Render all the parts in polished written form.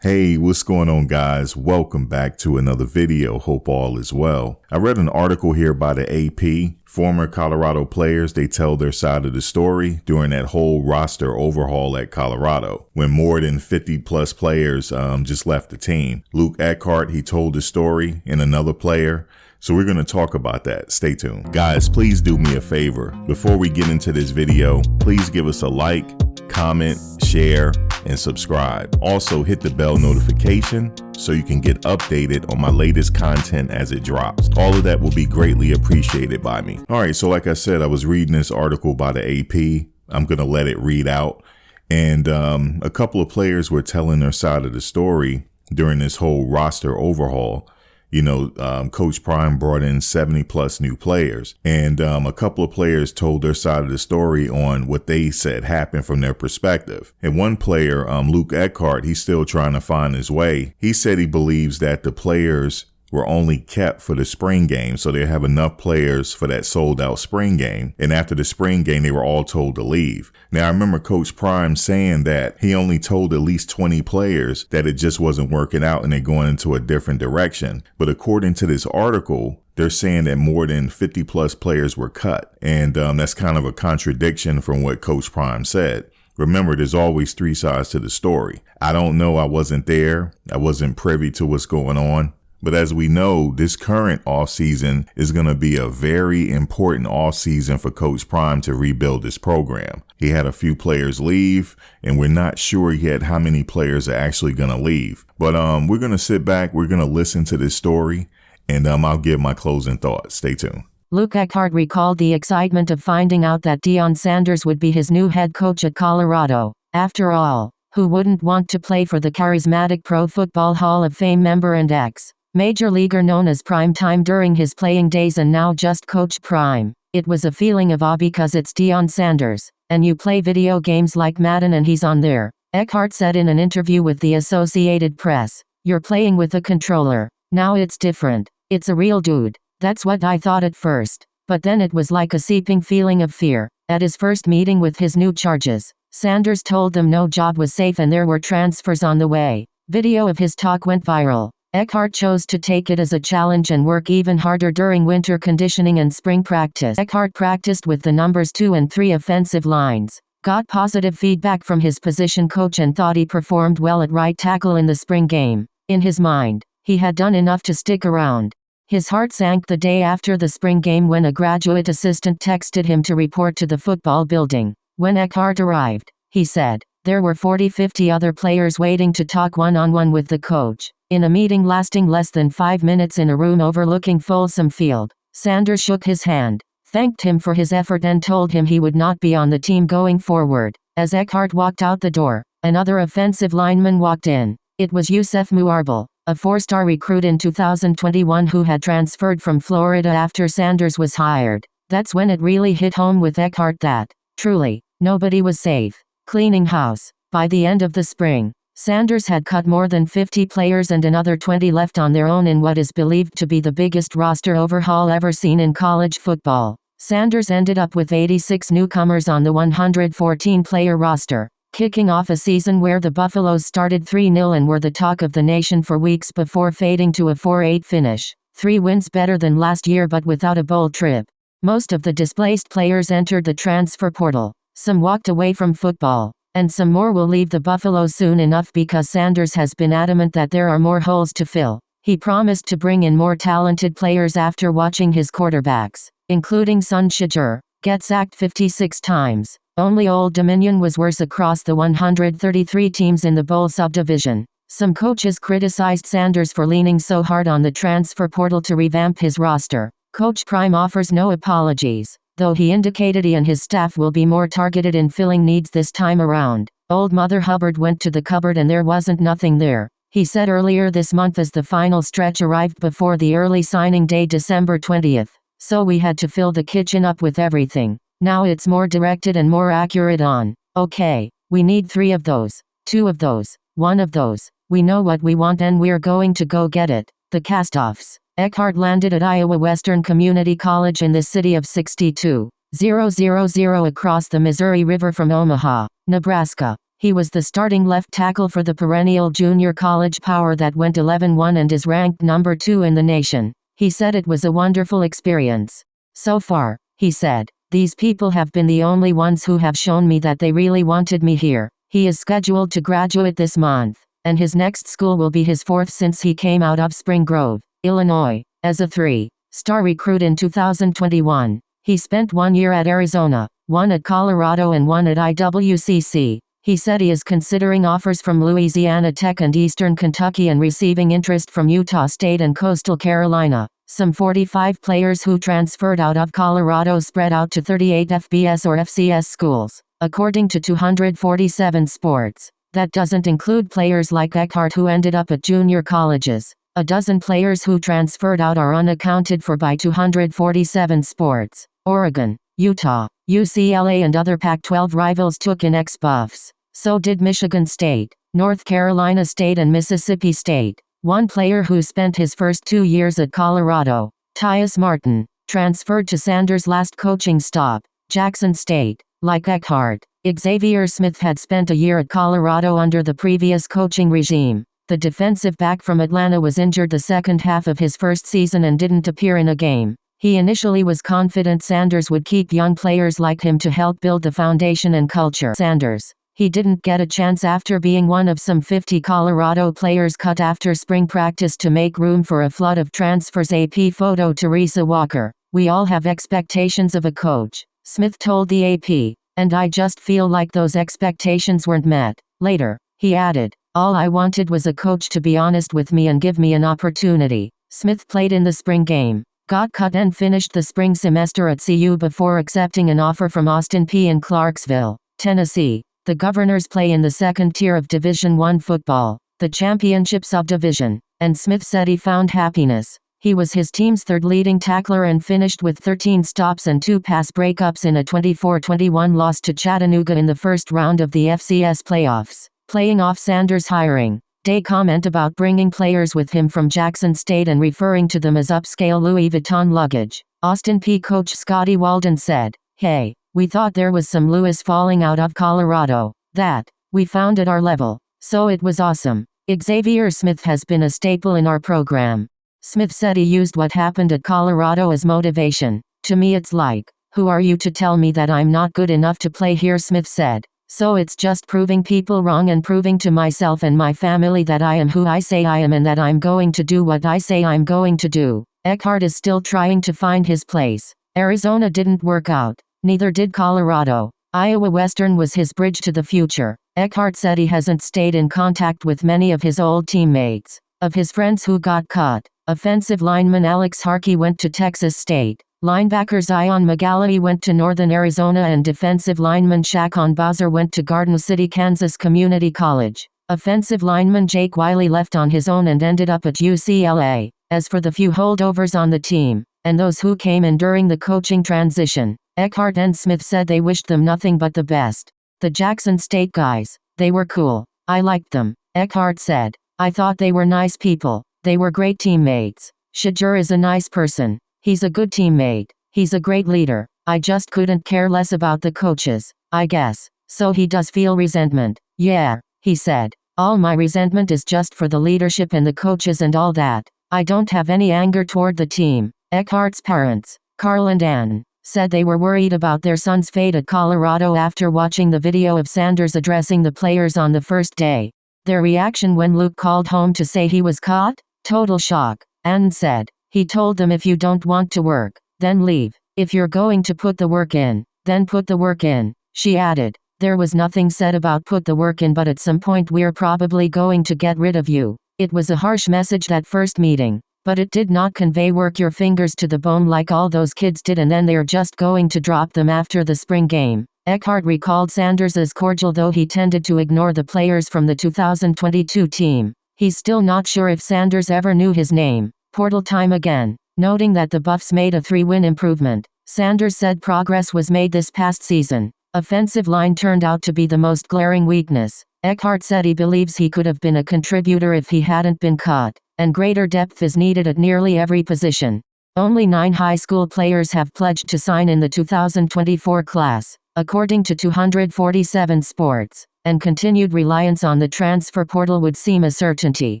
Hey, what's going on, guys? Welcome back to another video. Hope all is well. I read an article here by the AP. Former Colorado players, they tell their side of the story during that whole roster overhaul at Colorado, when more than 50 plus players just left the team. Luke Eckart, he told the story, and another player. So we're going to talk about that. Stay tuned. Guys, please do me a favor. Before we get into this video, please give us a like, comment, share, and subscribe. Also hit the bell notification so you can get updated on my latest content as it drops. All of that will be greatly appreciated by me. All right, so like I said, I was reading this article by the AP. I'm going to let it read out. And a couple of players were telling their side of the story during this whole roster overhaul. You know, Coach Prime brought in 70 plus new players, and a couple of players told their side of the story on what they said happened from their perspective. And one player, Luke Eckart, he's still trying to find his way. He said he believes that the players were only kept for the spring game, so they have enough players for that sold out spring game. And after the spring game, they were all told to leave. Now, I remember Coach Prime saying that he only told at least 20 players that it just wasn't working out and they're going into a different direction. But according to this article, they're saying that more than 50 plus players were cut. And that's kind of a contradiction from what Coach Prime said. Remember, there's always three sides to the story. I don't know. I wasn't there. I wasn't privy to what's going on. But as we know, this current offseason is going to be a very important offseason for Coach Prime to rebuild this program. He had a few players leave, and we're not sure yet how many players are actually going to leave. But we're going to sit back, we're going to listen to this story, and I'll give my closing thoughts. Stay tuned. Luke Eckart recalled the excitement of finding out that Deion Sanders would be his new head coach at Colorado. After all, who wouldn't want to play for the charismatic Pro Football Hall of Fame member and ex-Major leaguer known as Prime Time during his playing days and now just Coach Prime? It was a feeling of awe because it's Deion Sanders, and you play video games like Madden and he's on there. Eckart said in an interview with the Associated Press, "You're playing with a controller. Now it's different. It's a real dude. That's what I thought at first. But then it was like a seeping feeling of fear." At his first meeting with his new charges, Sanders told them no job was safe and there were transfers on the way. Video of his talk went viral. Eckart chose to take it as a challenge and work even harder during winter conditioning and spring practice. Eckart practiced with the numbers 2 and 3 offensive lines, got positive feedback from his position coach and thought he performed well at right tackle in the spring game. In his mind, he had done enough to stick around. His heart sank the day after the spring game when a graduate assistant texted him to report to the football building. When Eckart arrived, he said, there were 40-50 other players waiting to talk one-on-one with the coach. In a meeting lasting less than 5 minutes in a room overlooking Folsom Field, Sanders shook his hand, thanked him for his effort and told him he would not be on the team going forward. As Eckart walked out the door, another offensive lineman walked in. It was Yusef Muarbal, a 4-star recruit in 2021 who had transferred from Florida after Sanders was hired. That's when it really hit home with Eckart that, truly, nobody was safe. Cleaning house. By the end of the spring, Sanders had cut more than 50 players and another 20 left on their own in what is believed to be the biggest roster overhaul ever seen in college football. Sanders ended up with 86 newcomers on the 114-player roster, kicking off a season where the Buffaloes started 3-0 and were the talk of the nation for weeks before fading to a 4-8 finish. 3 wins better than last year but without a bowl trip. Most of the displaced players entered the transfer portal. Some walked away from football, and some more will leave the Buffaloes soon enough because Sanders has been adamant that there are more holes to fill. He promised to bring in more talented players after watching his quarterbacks, including Sun Shiger, get sacked 56 times. Only Old Dominion was worse across the 133 teams in the bowl subdivision. Some coaches criticized Sanders for leaning so hard on the transfer portal to revamp his roster. Coach Prime offers no apologies, though he indicated he and his staff will be more targeted in filling needs this time around. Old Mother Hubbard went to the cupboard and there wasn't nothing there, he said earlier this month as the final stretch arrived before the early signing day December 20th. So we had to fill the kitchen up with everything. Now it's more directed and more accurate on, okay, we need 3 of those, 2 of those, 1 of those. We know what we want and we're going to go get it. The castoffs. Eckart landed at Iowa Western Community College in the city of 62,000 across the Missouri River from Omaha, Nebraska. He was the starting left tackle for the perennial junior college power that went 11-1 and is ranked number 2 in the nation. He said it was a wonderful experience. So far, he said, these people have been the only ones who have shown me that they really wanted me here. He is scheduled to graduate this month, and his next school will be his 4th since he came out of Spring Grove, Illinois, as a 3-star recruit in 2021. He spent 1 year at Arizona, 1 at Colorado and 1 at IWCC. He said he is considering offers from Louisiana Tech and Eastern Kentucky and receiving interest from Utah State and Coastal Carolina. Some 45 players who transferred out of Colorado spread out to 38 FBS or FCS schools, according to 247 Sports. That doesn't include players like Eckart who ended up at junior colleges. A dozen players who transferred out are unaccounted for by 247 Sports. Oregon, Utah, UCLA and other Pac-12 rivals took in ex-Buffs. So did Michigan State, North Carolina State and Mississippi State. One player who spent his first 2 years at Colorado, Tyus Martin, transferred to Sanders' last coaching stop, Jackson State. Like Eckart, Xavier Smith had spent a year at Colorado under the previous coaching regime. The defensive back from Atlanta was injured the second half of his first season and didn't appear in a game. He initially was confident Sanders would keep young players like him to help build the foundation and culture. Sanders. He didn't get a chance after being one of some 50 Colorado players cut after spring practice to make room for a flood of transfers. AP photo Teresa Walker. We all have expectations of a coach, Smith told the AP, and I just feel like those expectations weren't met. Later, he added, all I wanted was a coach to be honest with me and give me an opportunity. Smith played in the spring game, got cut and finished the spring semester at CU before accepting an offer from Austin Peay in Clarksville, Tennessee. The Governors play in the second tier of Division I football, the championship subdivision, and Smith said he found happiness. He was his team's third leading tackler and finished with 13 stops and 2 pass breakups in a 24-21 loss to Chattanooga in the first round of the FCS playoffs. Playing off Sanders' hiring day comment about bringing players with him from Jackson State and referring to them as upscale Louis Vuitton luggage, Austin Peay coach Scotty Walden said, "Hey, we thought there was some Louis falling out of Colorado that we found at our level, so it was awesome. Xavier Smith has been a staple in our program." Smith said he used what happened at Colorado as motivation. To me it's like, who are you to tell me that I'm not good enough to play here, Smith said. So it's just proving people wrong and proving to myself and my family that I am who I say I am and that I'm going to do what I say I'm going to do. Eckart is still trying to find his place. Arizona didn't work out. Neither did Colorado. Iowa Western was his bridge to the future. Eckart said he hasn't stayed in contact with many of his old teammates. Of his friends who got cut, offensive lineman Alex Harkey went to Texas State. Linebacker Zion McGalley went to Northern Arizona and defensive lineman Shaqon Bowser went to Garden City, Kansas Community College. Offensive lineman Jake Wiley left on his own and ended up at UCLA. As for the few holdovers on the team, and those who came in during the coaching transition, Eckart and Smith said they wished them nothing but the best. The Jackson State guys, they were cool. I liked them, Eckart said. I thought they were nice people. They were great teammates. Shadur is a nice person. He's a good teammate. He's a great leader. I just couldn't care less about the coaches, I guess. So he does feel resentment. Yeah, he said. All my resentment is just for the leadership and the coaches and all that. I don't have any anger toward the team. Eckart's parents, Carl and Ann, said they were worried about their son's fate at Colorado after watching the video of Sanders addressing the players on the first day. Their reaction when Luke called home to say he was caught? Total shock. Ann said. He told them if you don't want to work, then leave. If you're going to put the work in, then put the work in. She added. There was nothing said about put the work in, but at some point we're probably going to get rid of you. It was a harsh message that first meeting, but it did not convey work your fingers to the bone like all those kids did and then they're just going to drop them after the spring game. Eckart recalled Sanders as cordial though he tended to ignore the players from the 2022 team. He's still not sure if Sanders ever knew his name. Portal time again. Noting that the Buffs made a 3-win improvement, Sanders said progress was made this past season. Offensive line turned out to be the most glaring weakness. Eckart said he believes he could have been a contributor if he hadn't been cut, and greater depth is needed at nearly every position. Only 9 high school players have pledged to sign in the 2024 class, according to 247 Sports. and continued reliance on the transfer portal would seem a certainty.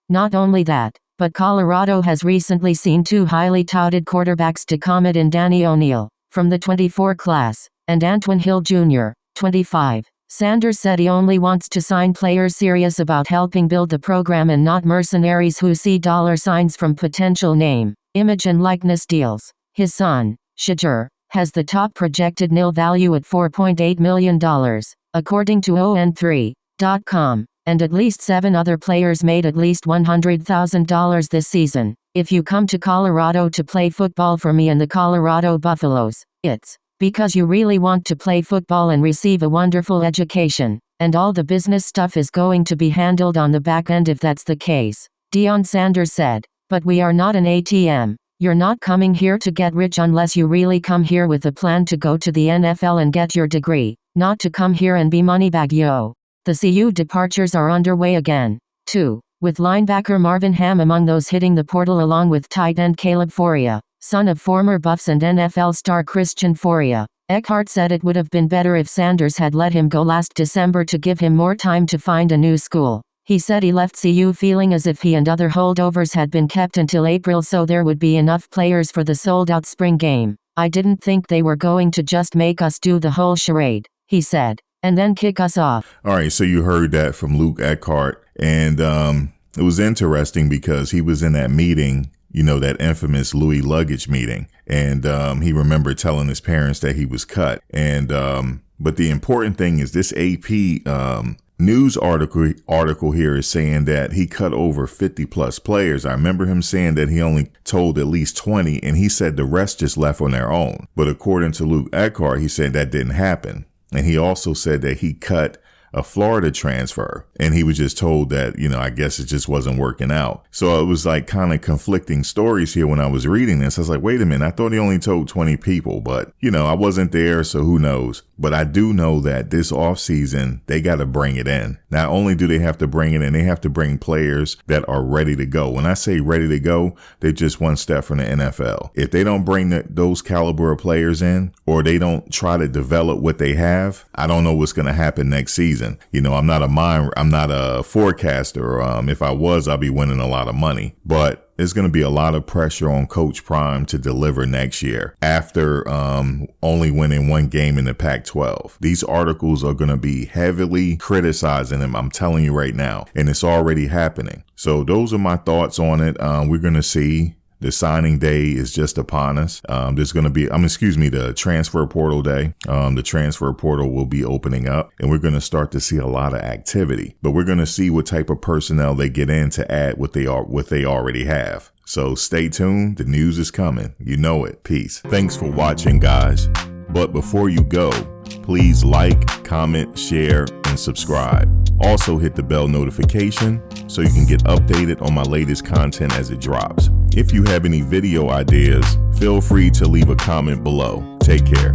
Not only that, but Colorado has recently seen two highly touted quarterbacks to commit in Danny O'Neal, from the 24 class, and Antwan Hill Jr., 25. Sanders said he only wants to sign players serious about helping build the program and not mercenaries who see dollar signs from potential name, image and likeness deals. His son, Xavier, has the top projected nil value at $4.8 million, according to ON3.com, and at least 7 other players made at least $100,000 this season. If you come to Colorado to play football for me and the Colorado Buffaloes, it's because you really want to play football and receive a wonderful education, and all the business stuff is going to be handled on the back end if that's the case, Deion Sanders said. But we are not an ATM. You're not coming here to get rich unless you really come here with a plan to go to the NFL and get your degree, not to come here and be moneybag yo. The CU departures are underway again, too, with linebacker Marvin Ham among those hitting the portal along with tight end Caleb Faria, son of former Buffs and NFL star Christian Faria. Eckart said it would have been better if Sanders had let him go last December to give him more time to find a new school. He said he left CU feeling as if he and other holdovers had been kept until April so there would be enough players for the sold-out spring game. I didn't think they were going to just make us do the whole charade, he said, and then kick us off. All right, so you heard that from Luke Eckart, and it was interesting because he was in that meeting, you know, that infamous Louis luggage meeting, and he remembered telling his parents that he was cut. And but the important thing is this AP news article here is saying that he cut over 50 plus players. I remember him saying that he only told at least 20, and he said the rest just left on their own. But according to Luke Eckart, he said that didn't happen. And he also said that he cut a Florida transfer, and he was just told that, you know, I guess it just wasn't working out. So it was like kind of conflicting stories here when I was reading this. I was like, wait a minute, I thought he only told 20 people, but you know, I wasn't there, so who knows? But I do know that this offseason, they got to bring it in. Not only do they have to bring it in, they have to bring players that are ready to go. When I say ready to go, they're just one step from the NFL. If they don't bring those caliber of players in, or they don't try to develop what they have, I don't know what's going to happen next season. You know, I'm not a forecaster. If I was, I'd be winning a lot of money. But there's going to be a lot of pressure on Coach Prime to deliver next year after only winning one game in the Pac-12. These articles are going to be heavily criticizing him. I'm telling you right now, and it's already happening. So those are my thoughts on it. We're going to see. The signing day is just upon us. There's going to be, the transfer portal day. The transfer portal will be opening up, and we're going to start to see a lot of activity. But we're going to see what type of personnel they get in to add what they already have. So stay tuned. The news is coming. You know it. Peace. Thanks for watching, guys. But before you go, please like, comment, share, and subscribe. Also hit the bell notification so you can get updated on my latest content as it drops. If you have any video ideas, feel free to leave a comment below. Take care.